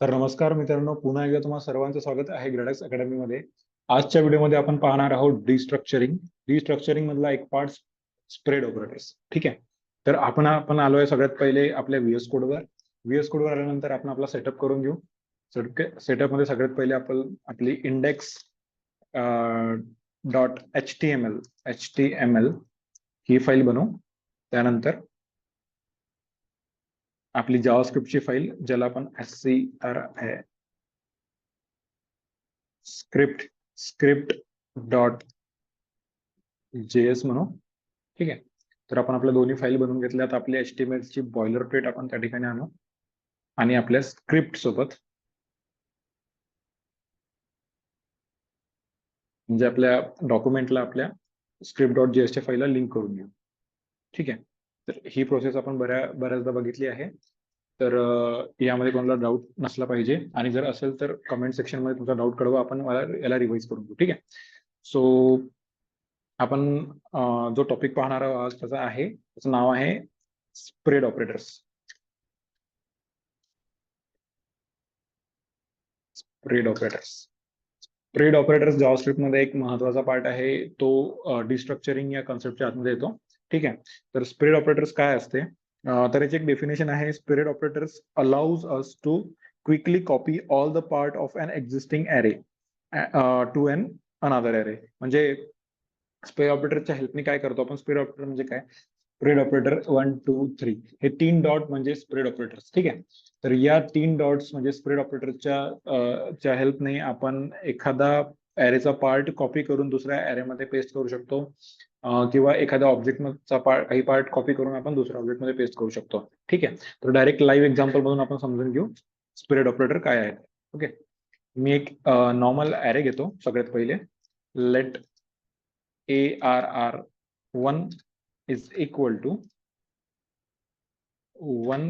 तर नमस्कार मित्रांनो, पुन्हा एकदा तुम्हाला सर्वांचं स्वागत आहे ग्रेडक्स अकॅडमीमध्ये. आजच्या व्हिडिओमध्ये आपण पाहणार आहोत डिस्ट्रक्चरिंग. डिस्ट्रक्चरिंग मधला एक पार्ट स्प्रेड ऑपरेटर्स. ठीक आहे. तर आपण आलोय सगळ्यात पहिले आपल्या व्हीएस कोडवर. व्हीएस कोडवर आल्यानंतर आपण आपला सेटअप करून घेऊ. सेटअप मध्ये सगळ्यात पहिले आपण आपली इंडेक्स .html ही फाईल बनवू. त्यानंतर आपली जावास्क्रिप्टची फाईल, ज्याला आपण स्क्रिप्ट डॉट जेएस म्हणू. ठीक आहे. तर आपण आपल्या दोन्ही फाईल बनवून घेतल्यात. आपली HTML ची बॉयलर प्लेट आपण त्या ठिकाणी आणू आणि आपल्या स्क्रिप्ट सोबत, म्हणजे आपल्या डॉक्युमेंटला आपल्या स्क्रिप्ट डॉट जेएसच्या फाईलला लिंक करून घेऊ. ठीक आहे. तर ही प्रोसेस आपण बऱ्याचदा बघितली आहे. तर यामध्ये कोणाला डाऊट नसला पाहिजे, आणि जर असेल तर कमेंट सेक्शन मध्ये तुमचा डाऊट कळवा, आपण याला रिवाइज करून घेऊ. ठीक आहे. सो आपण जो टॉपिक पाहणार आहोत आज, त्याचं नाव आहे spread operators. Spread operators JavaScript मध्ये एक महत्वाचा पार्ट आहे. तो डिस्ट्रक्चरिंग या कन्सेप्टच्या आतमध्ये येतो. ठीक आहे. तर स्प्रेड ऑपरेटर्स काय असते, तर याची एक डेफिनेशन आहे. Spread operators allows us to quickly copy all the part of an existing array to an another array. म्हणजे स्प्रेड ऑपरेटरच्या हेल्पने काय करतो आपण? स्प्रेड ऑपरेटर म्हणजे काय? स्प्रेड ऑपरेटर 1 2 3 हे 3 डॉट म्हणजे स्प्रेड ऑपरेटर्स. ठीक आहे. तर या 3 डॉट्स म्हणजे स्प्रेड ऑपरेटरच्या हेल्पने आपण एखादा ॲरेचा पार्ट कॉपी करून दुसऱ्या ॲरेमध्ये पेस्ट करू शकतो, किंवा एखाद्या ऑब्जेक्टचा काही पार्ट कॉपी करून आपण दुसऱ्या ऑब्जेक्टमध्ये पेस्ट करू शकतो. ठीक आहे. तर डायरेक्ट लाईव्ह एक्झाम्पल मधून आपण समजून घेऊ स्प्रेड ऑपरेटर काय आहे. ओके. मी एक नॉर्मल ॲरे घेतो. सगळ्यात पहिले late ARR1 is equal to 1,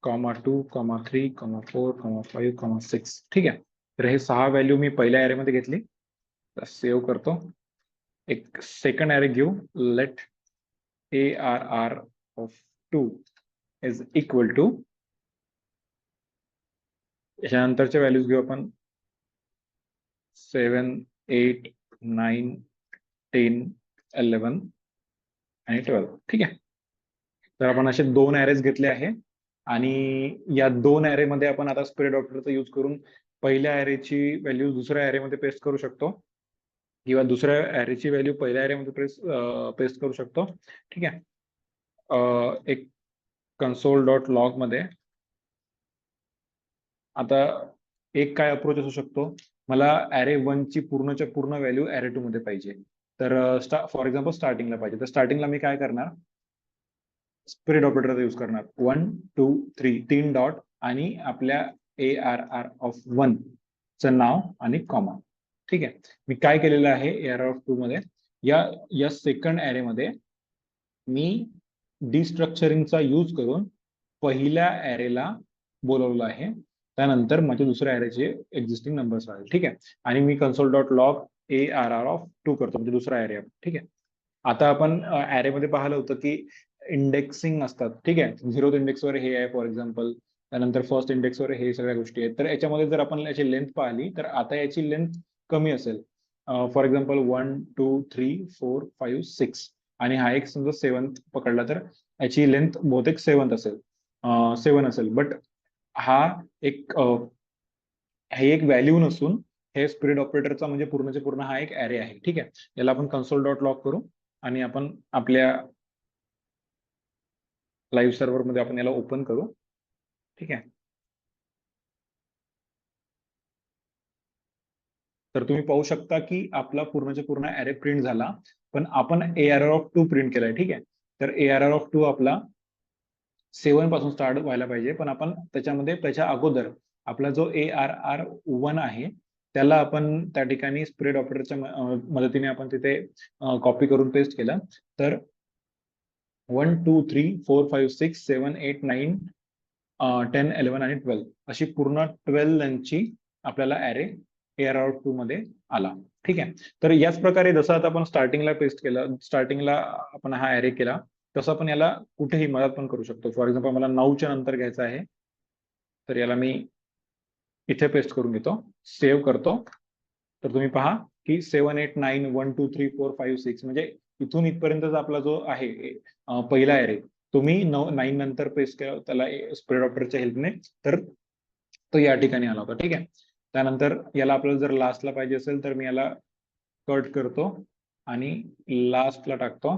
2, 3, 4, 5, 6. ठीक आहे. तर हे 6 व्हॅल्यू मी पहिल्या ॲरे मध्ये घेतली. तर सेव्ह करतो. एक सेकंड ॲरे घेऊ. Let ARR of 2 is equal to, याच्यानंतरच्या व्हॅल्यूज घेऊ आपण 7, 8, 9, 10, 11 आणि 12. ठीक आहे. तर आपण असे 2 ॲरेज घेतले आहे, आणि या 2 ॲरे मध्ये आपण आता स्प्रेड ऑपरेटरचा यूज करून पहिल्या ॲरेची व्हॅल्यू दुसऱ्या ॲरेमध्ये पेस्ट करू शकतो, किंवा दुसऱ्या ॲरेची व्हॅल्यू पहिल्या ॲरेमध्ये पेस्ट करू शकतो. ठीक आहे. एक कन्सोल डॉट लॉग मध्ये आता एक काय अप्रोच असू शकतो, मला ॲरे 1 ची पूर्णच्या पूर्ण व्हॅल्यू ॲरे 2 मध्ये पाहिजे. तर फॉर एक्झाम्पल स्टार्टिंगला पाहिजे. तर स्टार्टिंगला मी काय करणार? स्प्रेड ऑपरेटरचा यूज करणार. 1 2 3 3 डॉट आणि आपल्या ARR ऑफ 1 चं नाव आणि कॉमा. ठीक आहे. मी काय केलेलं आहे ARR ऑफ 2 मध्ये, या सेकंड ॲरे मध्ये मी डिस्ट्रक्चरिंगचा यूज करून पहिल्या ॲरेला बोलवलं आहे. त्यानंतर माझे दुसऱ्या ॲरेचे एक्झिस्टिंग नंबर्स राहील. ठीक आहे. आणि मी console dot log ARR of 2 करतो, म्हणजे दुसरा ॲरे. ठीक आहे. आता आपण ॲरे मध्ये पाहिलं होतं की इंडेक्सिंग असतात. ठीक आहे. 0th इंडेक्सवर हे आहे फॉर एक्झाम्पल, त्यानंतर फर्स्ट इंडेक्सवर हे सगळ्या गोष्टी आहेत. तर याच्यामध्ये जर आपण याची लेंथ पाहिली, तर आता याची लेंथ कमी असेल. फॉर एक्झाम्पल 1 2 3 4 5 6, आणि हा एक समजा 7th पकडला, तर याची लेंथ बहुतेक 7 असेल, 7 असेल. बट हा एक हे एक व्हॅल्यू नसून हे स्प्रेड ऑपरेटरचा म्हणजे पूर्णच्या पूर्ण हा एक ॲरे आहे. ठीक आहे. याला आपण कन्सोल डॉट लॉग करू, आणि आपण आपल्या लाईव्ह सर्व्हर मध्ये आपण याला ओपन करू. ठीक आहे. तर तुम्ही पाहू शकता की आपला पूर्णच्या पूर्ण ॲरे प्रिंट झाला, पण आपण ARR ऑफ 2 प्रिंट केलाय. ठीक आहे. तर ARR ऑफ 2 आपला 7 पासून स्टार्ट व्हायला पाहिजे, पण आपण त्याच्या अगोदर आपला जो ARR1 आहे त्याला आपण त्या ठिकाणी स्प्रेड ऑपरेटरच्या मदतीने आपण तिथे कॉपी करून पेस्ट केलं. तर 1 2 3 4 5 6 7 8 9 10 11 आणि 12 अशी पूर्ण 12 लेंथची आपल्याला ॲरे ARR 2 मध्ये आला. ठीक आहे. तर याच प्रकारे जसं आता आपण स्टार्टिंगला पेस्ट केलं, स्टार्टिंगला आपण हा ॲरे केला, तसं आपण याला कुठेही मदत पण करू शकतो. फॉर एक्झाम्पल मला 9च्या नंतर घ्यायचा आहे, तर याला मी इथे पेस्ट करून घेतो, सेव्ह करतो. तर तुम्ही पहा की 7 8 9 1 2 3 4 5 6 म्हणजे इथून इथपर्यंतचा आपला जो आहे पहिला एरे, तुम्ही 9 नंतर पेस्ट केला त्याला स्प्रेड ऑपरेटरच्या हेल्पने, तर तो या ठिकाणी आला होता. ठीक आहे. त्यानंतर याला आपल्याला जर लास्टला पाहिजे असेल तर मी याला कट करतो आणि लास्टला टाकतो.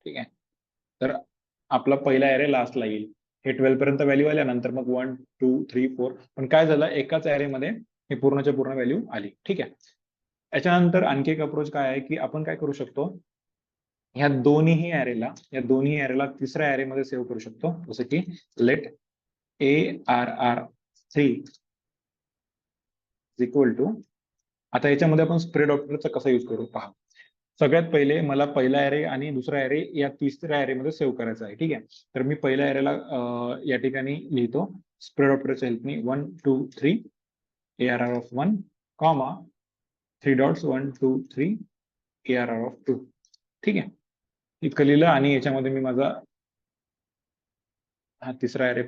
ठीक आहे. तर आपला पहिला एरे लास्टला येईल. हे 12 पर्यंत व्हॅल्यू आल्यानंतर मग 1 2 3 4, पण काय झालं, एकाच एरे मध्ये हे पूर्णच्या पूर्ण व्हॅल्यू आली. ठीक आहे. याच्यानंतर आणखी एक अप्रोच काय आहे की आपण काय करू शकतो, या दोन्ही ऍरेला तिसऱ्या ऍरे मध्ये सेव्ह करू शकतो. जसं की लेट ARR3 इक्वल टू, आता याच्यामध्ये आपण स्प्रेड ऑपरेटरचा कसा यूज करू पहा. सगळ्यात पहिले मला पहिला एरे आणि दुसरा एरे या तिसऱ्या एरे मध्ये सेव्ह करायचा आहे. ठीक आहे. तर मी पहिल्या एरेला या ठिकाणी लिहितो स्प्रेड ऑपरेटरच्या हेल्पनी 1 2 3 ARR of 1 comma 3 dots 1 2 3 ARR of 2. ठीक आहे. इतकं लिहिलं आणि याच्यामध्ये मी माझा हा तिसरा एरे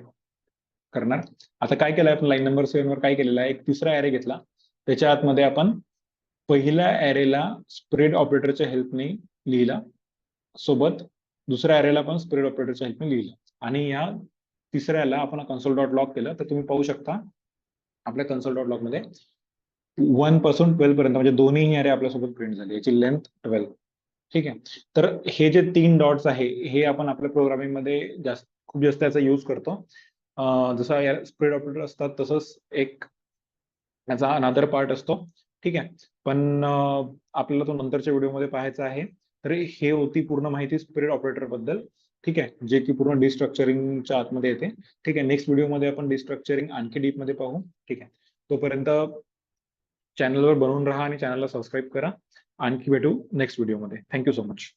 करणार. आता काय केलंय आपण लाईन नंबर 7 वर काय केलेलं आहे, एक तिसरा एरे घेतला, त्याच्या आतमध्ये आपण पहिल्या एरेला स्प्रेड ऑपरेटरच्या हेल्पने लिहिला, सोबत दुसऱ्या एरेला पण स्प्रेड ऑपरेटरच्या हेल्पने लिहिलं, आणि या तिसऱ्याला आपण कन्सोल डॉट लॉग केलं. तर तुम्ही पाहू शकता आपल्या कन्सोल डॉट लॉग मध्ये 1 पासून 12 पर्यंत म्हणजे दोन्ही एरे आपल्यासोबत प्रिंट झाले, याची लेंथ 12. ठीक आहे. तर हे जे 3 डॉट्स आहे हे आपण आपल्या प्रोग्रामिंग मध्ये खूप जास्त याचा यूज करतो. जसं या स्प्रेड ऑपरेटर असतात तसंच एक याचा अनादर पार्ट असतो. ठीक आहे. पण आपल्याला तो नंतरच्या व्हिडिओमध्ये पाहायचा आहे. तर हे होती पूर्ण माहिती स्प्रेड ऑपरेटर बद्दल. ठीक आहे. जे की पूर्ण डिस्ट्रक्चरिंगच्या आतमध्ये येते. ठीक आहे. नेक्स्ट व्हिडिओमध्ये आपण डिस्ट्रक्चरिंग आणखी डीप मध्ये पाहू. ठीक आहे. तोपर्यंत चॅनलवर बनवून राहा आणि चॅनलला सबस्क्राईब करा. आणखी भेटू नेक्स्ट व्हिडिओमध्ये. Thank you so much.